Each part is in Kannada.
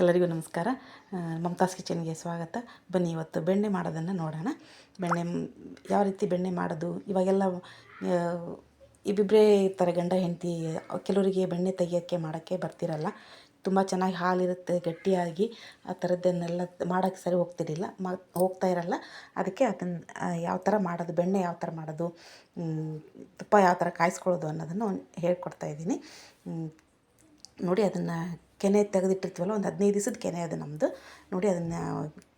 ಎಲ್ಲರಿಗೂ ನಮಸ್ಕಾರ. ಮಮತಾಸ್ ಕಿಚನ್ಗೆ ಸ್ವಾಗತ. ಬನ್ನಿ ಇವತ್ತು ಬೆಣ್ಣೆ ಮಾಡೋದನ್ನು ನೋಡೋಣ. ಬೆಣ್ಣೆ ಯಾವ ರೀತಿ ಬೆಣ್ಣೆ ಮಾಡೋದು. ಇವಾಗೆಲ್ಲ ಇಬ್ಬಿಬ್ಬರೇ ಇರ್ತಾರೆ, ಗಂಡ ಹೆಂಡತಿ. ಕೆಲವರಿಗೆ ಬೆಣ್ಣೆ ತೆಗಿಯೋಕ್ಕೆ ಮಾಡೋಕ್ಕೆ ಬರ್ತಿರಲ್ಲ. ತುಂಬ ಚೆನ್ನಾಗಿ ಹಾಲಿರುತ್ತೆ ಗಟ್ಟಿಯಾಗಿ. ಆ ಥರದ್ದನ್ನೆಲ್ಲ ಮಾಡೋಕ್ಕೆ ಸರಿ ಹೋಗ್ತಾ ಇರಲ್ಲ. ಅದಕ್ಕೆ ಅದನ್ನು ಯಾವ ಥರ ಮಾಡೋದು, ಬೆಣ್ಣೆ ಯಾವ ಥರ ಮಾಡೋದು, ತುಪ್ಪ ಯಾವ ಥರ ಕಾಯಿಸ್ಕೊಳ್ಳೋದು ಅನ್ನೋದನ್ನು ಹೇಳ್ಕೊಡ್ತಾಯಿದ್ದೀನಿ. ನೋಡಿ, ಅದನ್ನು ಕೆನೆ ತೆಗೆದಿಟ್ಟಿರ್ತೀವಲ್ಲ, ಒಂದು 15 ದಿವಸದ ಕೆನೆ ಅದು ನಮ್ಮದು. ನೋಡಿ, ಅದನ್ನು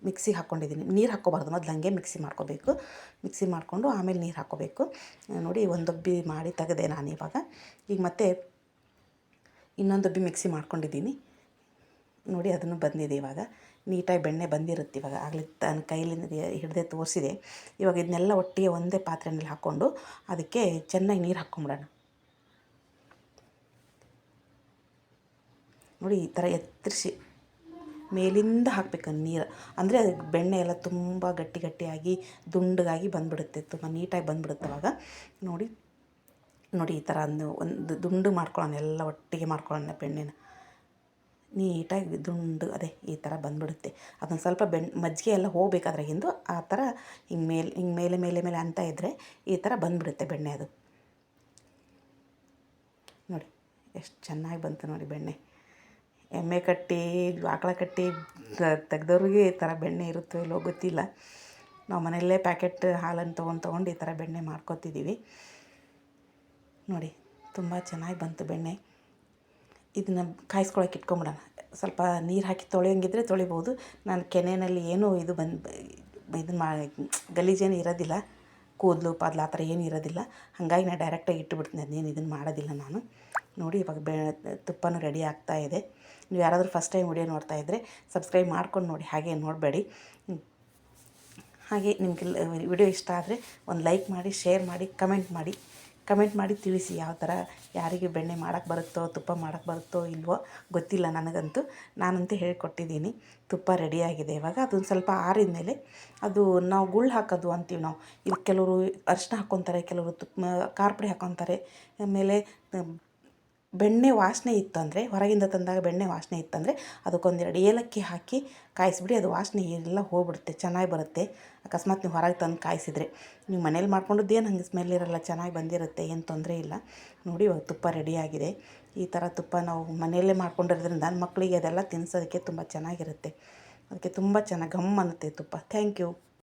ಮಿಕ್ಸಿಗೆ ಹಾಕ್ಕೊಂಡಿದ್ದೀನಿ. ನೀರು ಹಾಕ್ಕೋಬಾರ್ದು, ಮೊದಲು ಹಂಗೆ ಮಿಕ್ಸಿ ಮಾಡ್ಕೋಬೇಕು. ಮಿಕ್ಸಿ ಮಾಡಿಕೊಂಡು ಆಮೇಲೆ ನೀರು ಹಾಕ್ಕೋಬೇಕು. ನೋಡಿ, ಒಂದು ಡಬ್ಬಿ ಮಾಡಿ ತೆಗೆದೆ ನಾನು. ಇವಾಗ ಈಗ ಮತ್ತೆ ಇನ್ನೊಂದು ಡಬ್ಬಿ ಮಿಕ್ಸಿ ಮಾಡ್ಕೊಂಡಿದ್ದೀನಿ. ನೋಡಿ, ಅದನ್ನು ಬಂದಿದೆ. ಇವಾಗ ನೀಟಾಗಿ ಬೆಣ್ಣೆ ಬಂದಿರುತ್ತೆ. ಇವಾಗ ಆಗಲೇ ನನ್ನ ಕೈಲಿಂದ ಹಿಡ್ದೆ ತೋರಿಸಿದೆ. ಇವಾಗ ಇದನ್ನೆಲ್ಲ ಒಟ್ಟಿಗೆ ಒಂದೇ ಪಾತ್ರೆಯಲ್ಲಿ ಹಾಕ್ಕೊಂಡು ಅದಕ್ಕೆ ಚೆನ್ನಾಗಿ ನೀರು ಹಾಕ್ಕೊಂಬಿಡೋಣ. ನೋಡಿ, ಈ ಥರ ಎತ್ತರಿಸಿ ಮೇಲಿಂದ ಹಾಕಬೇಕು ನೀರು. ಅಂದರೆ ಬೆಣ್ಣೆ ಎಲ್ಲ ತುಂಬ ಗಟ್ಟಿಯಾಗಿ ದುಂಡಗಾಗಿ ಬಂದುಬಿಡುತ್ತೆ, ತುಂಬ ನೀಟಾಗಿ ಬಂದುಬಿಡುತ್ತೆ ಅವಾಗ. ನೋಡಿ, ಈ ಥರ ಒಂದು ದುಂಡು ಮಾಡ್ಕೊಳ್ಳೋಣ, ಎಲ್ಲ ಒಟ್ಟಿಗೆ ಮಾಡ್ಕೊಳ್ಳೋಣ. ಬೆಣ್ಣೆನ ನೀಟಾಗಿ ದುಂಡು ಅದೇ ಈ ಥರ ಬಂದುಬಿಡುತ್ತೆ. ಅದೊಂದು ಸ್ವಲ್ಪ ಮಜ್ಜಿಗೆ ಎಲ್ಲ ಹೋಗ್ಬೇಕಾದ್ರೆ ಹಿಂದೆ ಆ ಥರ ಹಿಂಗೆ ಮೇಲೆ ಅಂತ ಇದ್ದರೆ ಈ ಥರ ಬಂದುಬಿಡುತ್ತೆ ಬೆಣ್ಣೆ. ಅದು ನೋಡಿ ಎಷ್ಟು ಚೆನ್ನಾಗಿ ಬಂತು ನೋಡಿ ಬೆಣ್ಣೆ. ಎಮ್ಮೆ ಕಟ್ಟಿ ಆಕಳ ಕಟ್ಟಿ ತೆಗ್ದವ್ರಿಗೆ ಈ ಥರ ಬೆಣ್ಣೆ ಇರುತ್ತೋ ಇಲ್ಲೋ ಗೊತ್ತಿಲ್ಲ. ನಾವು ಮನೆಯಲ್ಲೇ ಪ್ಯಾಕೆಟ್ ಹಾಲನ್ನು ತೊಗೊಂಡು ಈ ಥರ ಬೆಣ್ಣೆ ಮಾಡ್ಕೊತಿದ್ದೀವಿ. ನೋಡಿ, ತುಂಬ ಚೆನ್ನಾಗಿ ಬಂತು ಬೆಣ್ಣೆ. ಇದನ್ನು ಕಾಯಿಸ್ಕೊಳಕ್ಕೆ ಇಟ್ಕೊಂಬಿಡೋಣ. ಸ್ವಲ್ಪ ನೀರು ಹಾಕಿ ತೊಳೆಯೋಂಗಿದ್ರೆ ತೊಳಿಬೋದು. ನಾನು ಕೆನೆಯಲ್ಲಿ ಏನೂ ಗಲೀಜೇನು ಇರೋದಿಲ್ಲ, ಕೂದಲು ಪಾದಲು ಆ ಥರ ಏನೂ ಇರೋದಿಲ್ಲ. ಹಾಗಾಗಿ ನಾನು ಡೈರೆಕ್ಟಾಗಿ ಇಟ್ಟುಬಿಡ್ತೀನಿ, ಅದನ್ನೇನು ಇದನ್ನು ಮಾಡೋದಿಲ್ಲ ನಾನು. ನೋಡಿ, ಇವಾಗ ತುಪ್ಪನೂ ರೆಡಿ ಆಗ್ತಾಯಿದೆ. ನೀವು ಯಾರಾದರೂ ಫಸ್ಟ್ ಟೈಮ್ ವಿಡಿಯೋ ನೋಡ್ತಾಯಿದ್ರೆ ಸಬ್ಸ್ಕ್ರೈಬ್ ಮಾಡ್ಕೊಂಡು ನೋಡಿ, ಹಾಗೆ ನೋಡಬೇಡಿ. ಹಾಗೆ ನಿಮಗೆ ವಿಡಿಯೋ ಇಷ್ಟ ಆದರೆ ಒಂದು ಲೈಕ್ ಮಾಡಿ, ಶೇರ್ ಮಾಡಿ, ಕಮೆಂಟ್ ಮಾಡಿ ತಿಳಿಸಿ. ಯಾವ ಥರ ಯಾರಿಗೆ ಬೆಣ್ಣೆ ಮಾಡೋಕ್ಕೆ ಬರುತ್ತೋ, ತುಪ್ಪ ಮಾಡೋಕ್ಕೆ ಬರುತ್ತೋ ಇಲ್ವೋ ಗೊತ್ತಿಲ್ಲ ನನಗಂತೂ. ನಾನಂತೂ ಹೇಳ್ಕೊಟ್ಟಿದ್ದೀನಿ. ತುಪ್ಪ ರೆಡಿಯಾಗಿದೆ. ಇವಾಗ ಅದೊಂದು ಸ್ವಲ್ಪ ಆರಿದ ಮೇಲೆ ಅದು ನಾವು ಗುಳ್ಳು ಹಾಕೋದು ಅಂತೀವಿ ನಾವು. ಇಲ್ಲಿ ಕೆಲವರು ಅರಿಶಿನ ಹಾಕ್ಕೊತಾರೆ, ಕೆಲವರು ಖಾರ ಪುಡಿ ಹಾಕ್ಕೊತಾರೆ. ಆಮೇಲೆ ಬೆಣ್ಣೆ ವಾಸನೆ ಇತ್ತಂದರೆ, ಹೊರಗಿಂದ ತಂದಾಗ ಬೆಣ್ಣೆ ವಾಸನೆ ಇತ್ತಂದರೆ ಅದಕ್ಕೊಂದೆರಡು ಏಲಕ್ಕಿ ಹಾಕಿ ಕಾಯಿಸ್ಬಿಡಿ. ಅದು ವಾಸನೆ ಎಲ್ಲ ಹೋಗ್ಬಿಡುತ್ತೆ, ಚೆನ್ನಾಗಿ ಬರುತ್ತೆ. ಅಕಸ್ಮಾತ್ ನೀವು ಹೊರಗೆ ತಂದು ಕಾಯಿಸಿದರೆ. ನೀವು ಮನೇಲಿ ಮಾಡ್ಕೊಂಡದ್ದು ಏನು ಹಂಗೆ ಸ್ಮೆಲ್ ಇರೋಲ್ಲ, ಚೆನ್ನಾಗಿ ಬಂದಿರುತ್ತೆ, ಏನು ತೊಂದರೆ ಇಲ್ಲ. ನೋಡಿ, ಇವಾಗ ತುಪ್ಪ ರೆಡಿಯಾಗಿದೆ. ಈ ಥರ ತುಪ್ಪ ನಾವು ಮನೆಯಲ್ಲೇ ಮಾಡ್ಕೊಂಡಿರೋದ್ರಿಂದ ನನ್ನ ಮಕ್ಕಳಿಗೆ ಅದೆಲ್ಲ ತಿನ್ನಿಸೋದಕ್ಕೆ ತುಂಬ ಚೆನ್ನಾಗಿರುತ್ತೆ. ಅದಕ್ಕೆ ತುಂಬ ಚೆನ್ನಾಗಿ ಘಮ್ ಅನ್ನುತ್ತೆ ತುಪ್ಪ. Thank you.